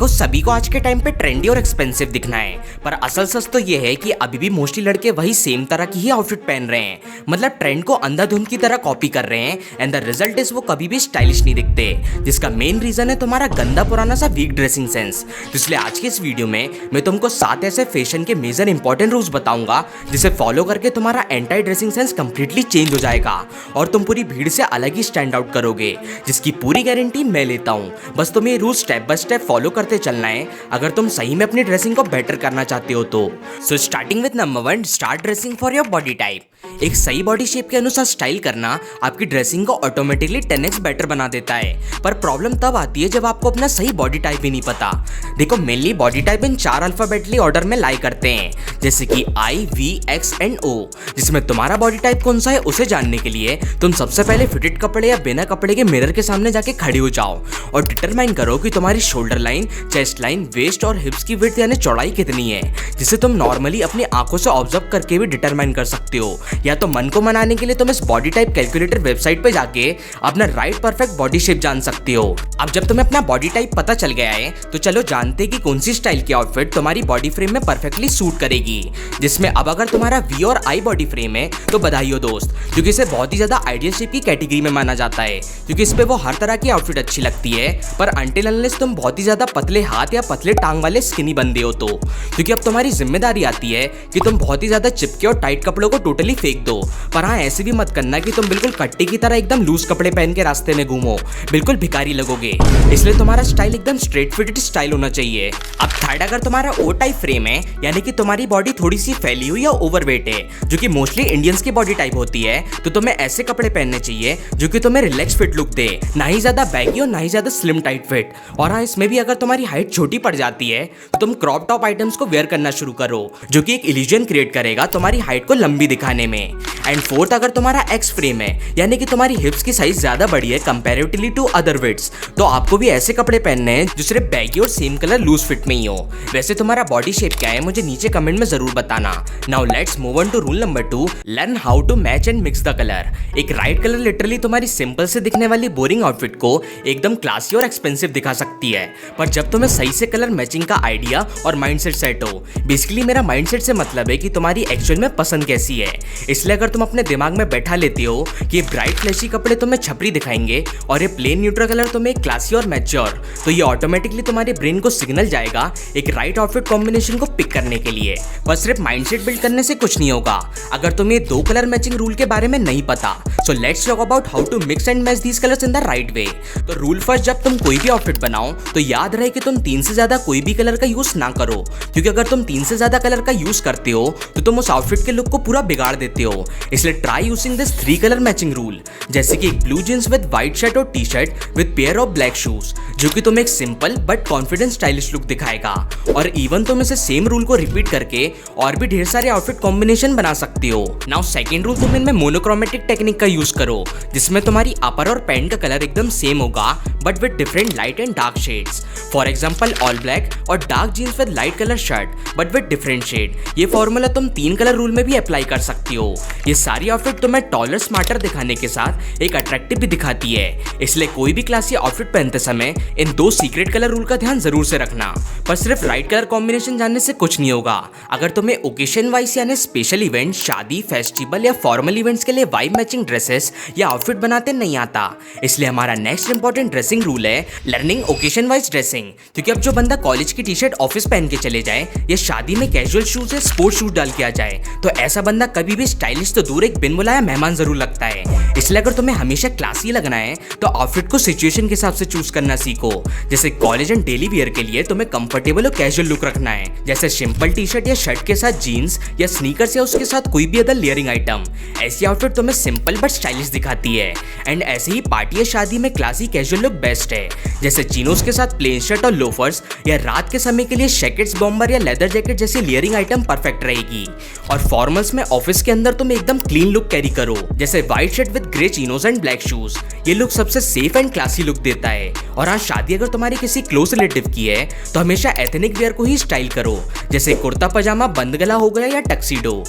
देखो सभी को आज के टाइम पे ट्रेंडी और एक्सपेंसिव दिखना है, पर असल सच तो ये है कि अभी भी मोस्टली लड़के वही सेम तरह की ही आउटफिट पहन रहे हैं। मतलब ट्रेंड को अंधाधुंध की तरह कॉपी कर रहे हैं एंड द रिजल्ट इज वो कभी भी स्टाइलिश नहीं दिखते, जिसका मेन रीजन है तुम्हारा गंदा पुराना सा वीक ड्रेसिंग सेंस। तो इसलिए आज के इस वीडियो में मैं तुमको 7 ऐसे फैशन के मेजर इंपॉर्टेंट रूल्स बताऊंगा जिसे फॉलो करके तुम्हारा entire dressing sense completely change हो जाएगा और तुम पूरी भीड़ से अलग ही स्टैंड आउट करोगे, जिसकी पूरी गारंटी मैं लेता हूँ। बस तुम्हें rule step by step follow करते चलना है अगर तुम सही में अपनी ड्रेसिंग को बेटर करना चाहते हो तो। So starting with number 1, start dressing for your body type. एक सही बॉडी शेप के अनुसार स्टाइल करना आपकी ड्रेसिंग को ऑटोमेटिकली 10x बेटर बना देता है, पर प्रॉब्लम तब आती है जब आपको अपना सही बॉडी टाइप ही नहीं पता। देखो mainly body type in 4 alphabetly order में लाई करते हैं, जैसे कि I, V, X and O, जिसमें तुम्हारा बॉडी टाइप कौन सा है उसे जानने के लिए तुम सबसे पहले फिटेड कपड़े या बिना कपड़े के मिरर के सामने जाके खड़ी हो जाओ और डिटरमाइन करो कि तुम्हारी shoulder line, chest line, waist और हिप्स की विड्थ यानी चौड़ाई कितनी है, जिसे तुम नॉर्मली अपनी आंखों से ऑब्जर्व करके भी डिटरमाइन कर सकते हो। या तो मन को मनाने के लिए तुम इस बॉडी टाइप कैलकुलेटर वेबसाइट पे जाके अपना राइट परफेक्ट बॉडी शेप जान सकते हो। अब जब तुम्हें अपना बॉडी टाइप पता चल गया है तो चलो जानते हैं कि कौन सी स्टाइल की आउटफिट तुम्हारी बॉडी फ्रेम में परफेक्टली सूट करेगी। जिसमें अब अगर तुम्हारा वी और आई बॉडी फ्रेम है तो बधाई हो दोस्त, क्योंकि इसे बहुत ही ज्यादा आइडियल शेप की कैटेगरी में माना जाता है, क्योंकि इस पे वो हर तरह की आउटफिट अच्छी लगती है। पर अनटिल अनलेस तुम बहुत ही ज्यादा पतले हाथ या पतले टांग वाले स्किनी बंदे हो तो, क्योंकि अब तुम्हारी जिम्मेदारी आती है कि तुम बहुत ही ज्यादा चिपके और टाइट कपड़ों को टोटली फेंक दो। पर हाँ, ऐसे भी मत करना कि तुम बिल्कुल कट्टी की तरह एकदम लूज कपड़े पहन के रास्ते में घूमो, बिल्कुल भिखारी लगोगे। इसलिए तुम्हारा स्टाइल एकदम स्ट्रेट फिटेड स्टाइल होना चाहिए। अब थर्ड, अगर तुम्हारा ओ टाइप फ्रेम है यानी कि तुम्हारी बॉडी थोड़ी सी फैली हुई या ओवरवेट है, जो कि मोस्टली इंडियंस की बॉडी टाइप होती है, तो तुम्हें ऐसे कपड़े पहनने चाहिए जो कि तुम्हें रिलैक्स फिट लुक दे, ना ही ज्यादा बैगी और ना ही ज्यादा स्लिम टाइट फिट। और हाँ, इसमें भी अगर तुम्हारी हाइट छोटी पड़ जाती है तो तुम क्रॉप टॉप आइटम्स को वेयर करना शुरू करो, जो कि एक इल्यूजन क्रिएट करेगा तुम्हारी हाइट को लंबी दिखाने में। एंड फोर्थ, अगर तुम्हारा एक्स फ्रेम है यानी कि तुम्हारी हिप्स की साइज ज्यादा बड़ी है कंपैरेटिवली टू अदर विड्स, तो आपको भी ऐसे कपड़े पहनने हैं जो सिर्फ बैगी और सेम कलर लूज फिट में ही हो। वैसे तुम्हारा बॉडी शेप क्या है मुझे नीचे कमेंट में जरूर बताना। Now let's move on to rule number 2, learn how to match and mix the colour. एक राइट कलर लिटरली तुम्हारी सिंपल से दिखने वाली बोरिंग आउटफिट को एकदम क्लासी और एक्सपेंसिव दिखा सकती है, पर जब तुम्हें सही से कलर मैचिंग का आइडिया और माइंडसेट सेट हो, बेसिकली मेरा माइंडसेट से मतलब है कि तुम्हारी एक्चुअल में पसंद कैसी है। इसलिए अगर तुम अपने दिमाग में बैठा लेते हो कि ये ब्राइट फ्लैशी कपड़े तुम्हें छपरी दिखाएंगे और ये प्लेन न्यूट्रल कलर तुम्हें क्लासी और मैच्योर, तो ये ऑटोमेटिकली तुम्हारे ब्रेन को सिग्नल जाएगा एक राइट आउटफिट कॉम्बिनेशन को पिक करने के लिए। बस सिर्फ माइंडसेट बिल्ड करने से कुछ नहीं होगा अगर तुम्हें 2 कलर मैचिंग रूल के बारे में नहीं पता। So let's talk about how to mix and match these colours in the right way. तो रूल फर्स्ट, जब तुम कोई भी आउटफिट बनाओ तो याद रहे कि तुम 3 से ज्यादा कोई भी कलर का यूज ना करो, क्योंकि अगर तुम 3 से ज्यादा कलर का यूज करते हो तो तुम उस आउटफिट के लुक को पूरा बिगाड़ देते हो। इसलिए try using this 3 colour matching rule, जैसे कि एक blue jeans with white shirt और T shirt with pair of black shoes, जो कि तुम्हें एक simple but confident stylish look दिखाएगा। और इवन तुम इसे सेम रूल को रिपीट करके और भी ढेर सारे आउटफिट कॉम्बिनेशन बना सकते हो। नाउ सेकंड रूल, तुम इनमें मोनोक्रोमेटिक टेक्निक का यूज करो, जिसमें तुम्हारी अपर और पैंट का कलर एकदम सेम होगा but with different light and dark shades. For example all black और dark jeans with light colour shirt but with different shade. ये फॉर्मूला तुम 3 कलर रूल में भी अप्लाई कर सकती हो। ये सारी आउटफिट तुम्हें टॉलर स्मार्टर दिखाने के साथ एक अट्रैक्टिव भी दिखाती है, इसलिए कोई भी क्लासी आउटफिट पहनते समय इन 2 सीक्रेट कलर रूल का ध्यान जरूर से रखना। पर सिर्फ राइट कलर कॉम्बिनेशन जानने से कुछ नहीं होगा। अगर तुम्हें ओकेशन वाइज यानी स्पेशल इवेंट, शादी, फेस्टिवल या फॉर्मल इवेंट्स के लिए वाइब मैचिंग ड्रेसेस या आउटफिट बनाते नहीं आता, इसलिए हमारा नेक्स्ट इंपॉर्टेंट ड्रेसिंग रूल है लर्निंग ओकेशन वाइज ड्रेसिंग। क्योंकि अब जो बंदा कॉलेज की टी शर्ट ऑफिस पहन के चले जाए या शादी में कैजुअल शूज या स्पोर्ट्स शूज डाल के आ जाए, तो ऐसा बंदा कभी भी स्टाइलिश तो दूर एक बिन बुलाया मेहमान जरूर लगता है। इसलिए अगर तुम्हें हमेशा क्लासी लगना है तो आउटफिट को सिचुएशन के हिसाब से चूज करना सीखो। जैसे कॉलेज एंड डेली वियर के लिए तुम्हें कंफर्टेबल और कैजुअल लुक रखना है, जैसे सिंपल टी शर्ट या शर्ट के साथ जीन्स या स्नीकर्स या उसके साथ कोई भी अदर लेयरिंग आइटम। ऐसी आउटफिट तुम्हें सिंपल बट स्टाइलिश दिखाती है। एंड ऐसे ही पार्टी या शादी में क्लासी कैजुअल लुक बेस्ट है, जैसे चिनोस के साथ प्लेन शर्ट और लोफर्स, या रात के समय के लिए जैकेट्स, बॉम्बर या लेदर जैकेट जैसी लेयरिंग आइटम परफेक्ट रहेगी। और फॉर्मल्स में ऑफिस के अंदर तुम एकदम क्लीन लुक कैरी करो, जैसे white shirt with grey chinos and black shoes. ये लुक सबसे सेफ एंड क्लासी लुक देता है। और हाँ, शादी अगर तुम्हारी किसी क्लोज रिलेटिव की है तो हमेशा एथनिक वेयर को ही स्टाइल करो, जैसे कुर्ता पजामा, बंद गला हो गया या tuxedo.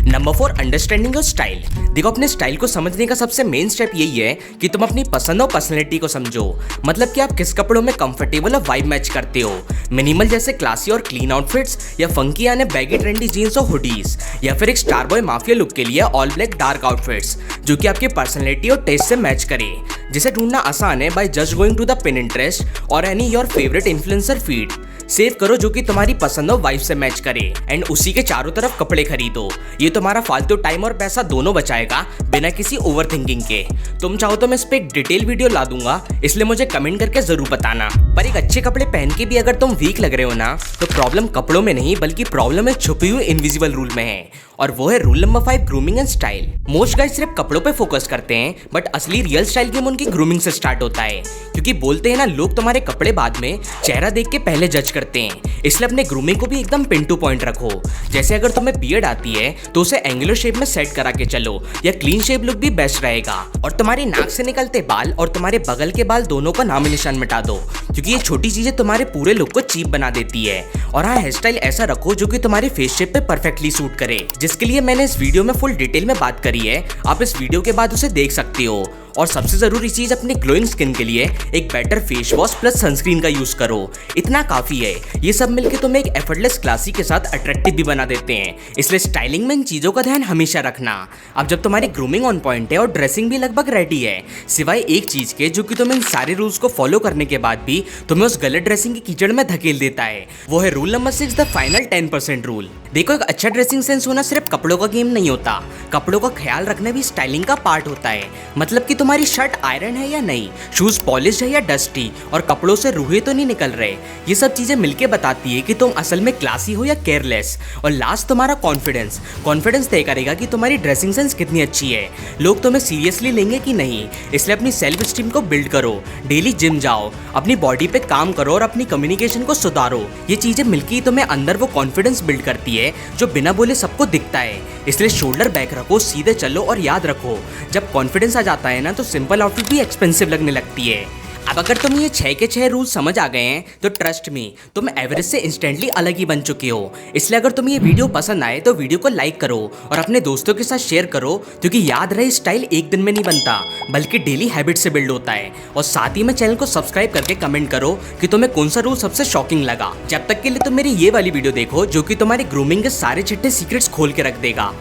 Number 4, understanding your style. देखो, अपने स्टाइल को समझने का सबसे मेन स्टेप यही है कि तुम अपनी पसंद और पर्सनैलिटी को समझो। मतलब कि आप किस कपड़ों में कंफर्टेबल और वाइब मैच करते हो। मिनिमल जैसे क्लासी और क्लीन आउटफिट्स, या फंकी यानी बैगी ट्रेंडी जीन्स और हुडीज, या फिर एक स्टार बॉय माफिया लुक के लिए ऑल ब्लैक डार्क आउटफिट्स जो कि आपकी पर्सनैलिटी और टेस्ट से मैच करे। जिसे ढूंढना आसान है by just going to the Pinterest or any your favourite influencer feed. Save करो जो कि तुम्हारी पसंद और वाइफ से मैच करे एंड उसी के चारों तरफ कपड़े खरीदो। ये तुम्हारा फालतू टाइम और पैसा दोनों बचाएगा बिना किसी ओवर थिंकिंग के। तुम चाहो तो मैं इस पे एक डिटेल वीडियो ला दूंगा, इसलिए मुझे कमेंट करके जरूर बताना। पर एक अच्छे कपड़े पहन के भी अगर तुम वीक लग रहे हो ना, तो प्रॉब्लम कपड़ों में नहीं बल्कि प्रॉब्लम एक छुपी हुई इनविजिबल रूल में है, और वो है rule number 5, grooming and style. Most guys सिर्फ कपड़ों पे फोकस करते हैं, बट असली रियल स्टाइल गेम उनकी ग्रूमिंग से स्टार्ट होता है। क्योंकि बोलते हैं ना, लोग तुम्हारे कपड़े बाद में चेहरा देख के पहले जज करते हैं, इसलिए अपने ग्रूमिंग को भी एकदम पिन टू पॉइंट रखो। जैसे अगर तुम्हें बियर्ड आती है तो उसे एंगुलर शेप में सेट करा के चलो, या क्लीन शेप लुक भी बेस्ट रहेगा। और तुम्हारी नाक से निकलते बाल और तुम्हारे बगल के बाल दोनों का नाम निशान मिटा दो, क्योंकि ये छोटी चीजें तुम्हारे पूरे लुक को चीप बना देती है। और हाँ, हेयर स्टाइल ऐसा रखो जो कि तुम्हारे फेस शेप पे परफेक्टली सूट करे, जिसके लिए मैंने इस वीडियो में फुल डिटेल में बात करी है। आप इस वीडियो के बाद उसे देख सकते हो। और सबसे जरूरी चीज, अपनी ग्लोइंग स्किन के लिए एक better face wash plus sunscreen का यूज करो, इतना काफी है। ये सब मिलके तुम्हें एक एफर्टलेस क्लासी के साथ अट्रैक्टिव भी बना देते हैं, इसलिए स्टाइलिंग में इन चीजों का ध्यान हमेशा रखना। अब जब तुम्हारी ग्रूमिंग ऑन पॉइंट है और ड्रेसिंग भी लगभग रेडी है, सिवाय एक चीज के जो कि तुम्हें इन सारे रूल्स को फॉलो करने के बाद भी तुम्हें उस गलत ड्रेसिंग की कीचड़ में धकेल देता है, वो है rule number 6, the final 10% rule. देखो, एक अच्छा ड्रेसिंग सेंस होना सिर्फ कपड़ों का गेम नहीं होता, कपड़ों का ख्याल रखना भी स्टाइलिंग का पार्ट होता है। मतलब कि तुम्हारी शर्ट आयरन है या नहीं, शूज पॉलिश है या डस्टी, और कपड़ों से रूहे तो नहीं निकल रहे। ये सब चीजें मिलके बताती है कि तुम असल में क्लासी हो या केयरलेस। और लास्ट, तुम्हारा कॉन्फिडेंस तय करेगा कि तुम्हारी ड्रेसिंग सेंस कितनी अच्छी है, लोग तुम्हें सीरियसली लेंगे कि नहीं। इसलिए अपनी सेल्फ स्टीम को बिल्ड करो, डेली जिम जाओ, अपनी बॉडी पे काम करो और अपनी कम्युनिकेशन को सुधारो। ये चीजें मिलकर तुम्हें अंदर वो कॉन्फिडेंस बिल्ड करती है जो बिना बोले सबको दिखता है। इसलिए शोल्डर बैक रखो, सीधे चलो, और याद रखो, जब कॉन्फिडेंस आ जाता है ना, तो सिंपल आउटफिट भी एक्सपेंसिव लगने लगती है। अब अगर तुम ये 6 के 6 रूल समझ आ गए हैं, तो ट्रस्ट मी, तुम एवरेज से इंस्टेंटली अलग ही बन चुके हो। इसलिए अगर तुम्हें ये वीडियो पसंद आए तो वीडियो को लाइक करो और अपने दोस्तों के साथ शेयर करो, क्योंकि याद रहे, स्टाइल एक दिन में नहीं बनता बल्कि डेली हैबिट से बिल्ड होता है। और साथ ही में चैनल को सब्सक्राइब करके कमेंट करो कि तुम्हें कौन सा रूल सबसे शॉकिंग लगा। जब तक के लिए तुम मेरी ये वाली वीडियो देखो जो कि तुम्हारी ग्रूमिंग के सारे चिट्टे सीक्रेट्स खोल के रख देगा।